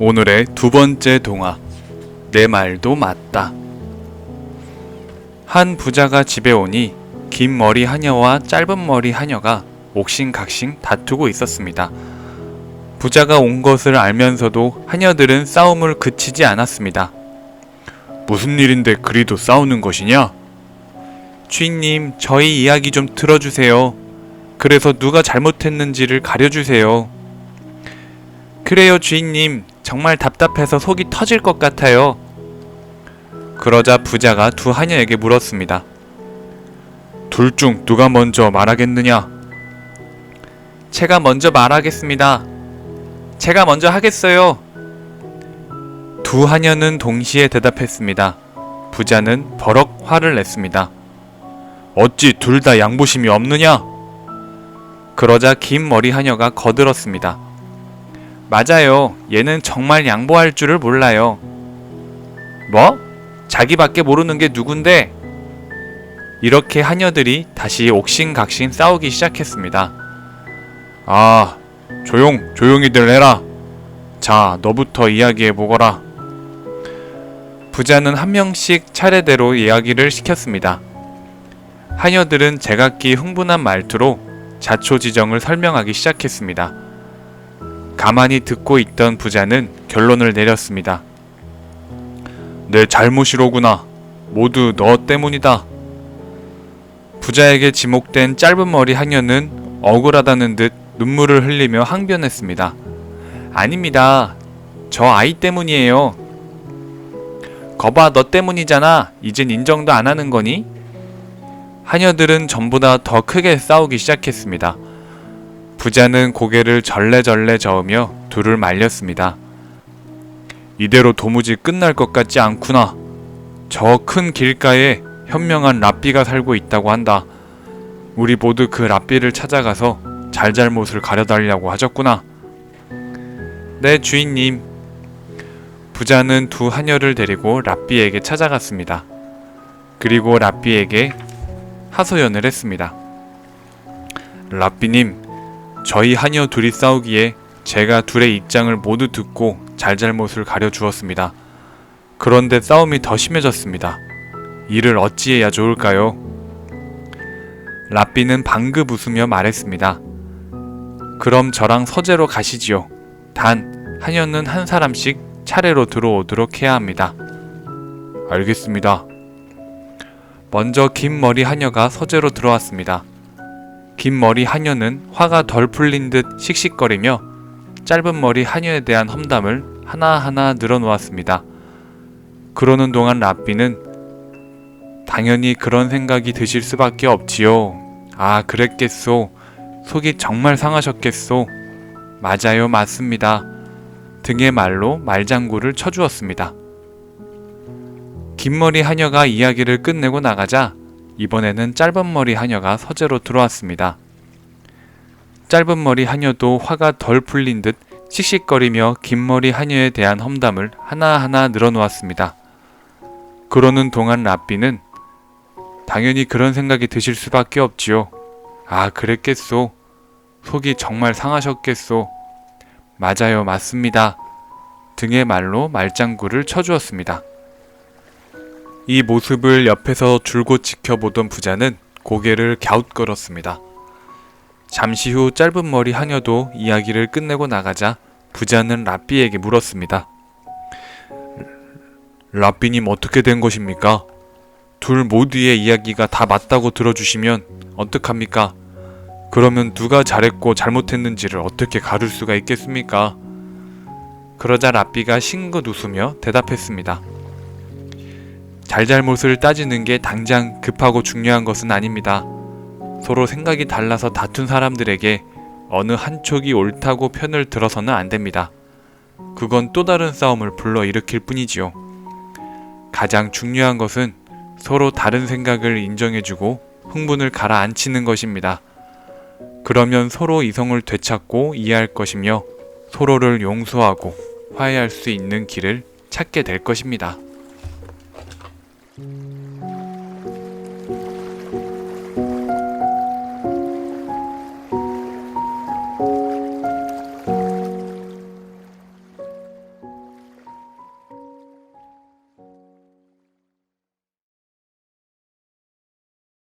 오늘의 두 번째 동화. 내 말도 맞다. 한 부자가 집에 오니 긴 머리 하녀와 짧은 머리 하녀가 옥신각신 다투고 있었습니다. 부자가 온 것을 알면서도 하녀들은 싸움을 그치지 않았습니다. 무슨 일인데 그리도 싸우는 것이냐? 주인님, 저희 이야기 좀 들어주세요. 그래서 누가 잘못했는지를 가려주세요. 그래요, 주인님. 정말 답답해서 속이 터질 것 같아요. 그러자 부자가 두 하녀에게 물었습니다. 둘 중 누가 먼저 말하겠느냐? 제가 먼저 말하겠습니다. 제가 먼저 하겠어요. 두 하녀는 동시에 대답했습니다. 부자는 버럭 화를 냈습니다. 어찌 둘 다 양보심이 없느냐? 그러자 긴 머리 하녀가 거들었습니다. 맞아요. 얘는 정말 양보할 줄을 몰라요. 뭐? 자기밖에 모르는 게 누군데? 이렇게 하녀들이 다시 옥신각신 싸우기 시작했습니다. 아, 조용히들 해라. 자, 너부터 이야기해보거라. 부자는 한 명씩 차례대로 이야기를 시켰습니다. 하녀들은 제각기 흥분한 말투로 자초지정을 설명하기 시작했습니다. 가만히 듣고 있던 부자는 결론을 내렸습니다. 내 잘못이로구나. 모두 너 때문이다. 부자에게 지목된 짧은 머리 하녀는 억울하다는 듯 눈물을 흘리며 항변했습니다. 아닙니다. 저 아이 때문이에요. 거봐, 너 때문이잖아. 이젠 인정도 안 하는 거니? 하녀들은 전보다 더 크게 싸우기 시작했습니다. 부자는 고개를 절레절레 저으며 둘을 말렸습니다. 이대로 도무지 끝날 것 같지 않구나. 저 큰 길가에 현명한 랍비가 살고 있다고 한다. 우리 모두 그 랍비를 찾아가서 잘잘못을 가려달라고 하셨구나. 네, 주인님. 부자는 두 하녀를 데리고 랍비에게 찾아갔습니다. 그리고 랍비에게 하소연을 했습니다. 랍비님, 저희 하녀 둘이 싸우기에 제가 둘의 입장을 모두 듣고 잘잘못을 가려주었습니다. 그런데 싸움이 더 심해졌습니다. 이를 어찌해야 좋을까요? 랍비는 방긋 웃으며 말했습니다. 그럼 저랑 서재로 가시지요. 단, 하녀는 한 사람씩 차례로 들어오도록 해야 합니다. 알겠습니다. 먼저 긴 머리 하녀가 서재로 들어왔습니다. 긴 머리 하녀는 화가 덜 풀린 듯 씩씩거리며 짧은 머리 하녀에 대한 험담을 하나하나 늘어놓았습니다. 그러는 동안 랍비는 당연히 그런 생각이 드실 수밖에 없지요. 아, 그랬겠소. 속이 정말 상하셨겠소. 맞아요, 맞습니다. 등의 말로 말장구를 쳐주었습니다. 긴 머리 하녀가 이야기를 끝내고 나가자 이번에는 짧은 머리 하녀가 서재로 들어왔습니다. 짧은 머리 하녀도 화가 덜 풀린 듯 씩씩거리며 긴 머리 하녀에 대한 험담을 하나하나 늘어놓았습니다. 그러는 동안 랍비는 당연히 그런 생각이 드실 수밖에 없지요. 아, 그랬겠소. 속이 정말 상하셨겠소. 맞아요, 맞습니다. 등의 말로 말장구를 쳐주었습니다. 이 모습을 옆에서 줄곧 지켜보던 부자는 고개를 갸웃거렸습니다. 잠시 후 짧은 머리 하녀도 이야기를 끝내고 나가자 부자는 랍비에게 물었습니다. 랍비님, 어떻게 된 것입니까? 둘 모두의 이야기가 다 맞다고 들어주시면 어떡합니까? 그러면 누가 잘했고 잘못했는지를 어떻게 가릴 수가 있겠습니까? 그러자 랍비가 싱긋 웃으며 대답했습니다. 잘잘못을 따지는 게 당장 급하고 중요한 것은 아닙니다. 서로 생각이 달라서 다툰 사람들에게 어느 한쪽이 옳다고 편을 들어서는 안 됩니다. 그건 또 다른 싸움을 불러일으킬 뿐이지요. 가장 중요한 것은 서로 다른 생각을 인정해주고 흥분을 가라앉히는 것입니다. 그러면 서로 이성을 되찾고 이해할 것이며 서로를 용서하고 화해할 수 있는 길을 찾게 될 것입니다.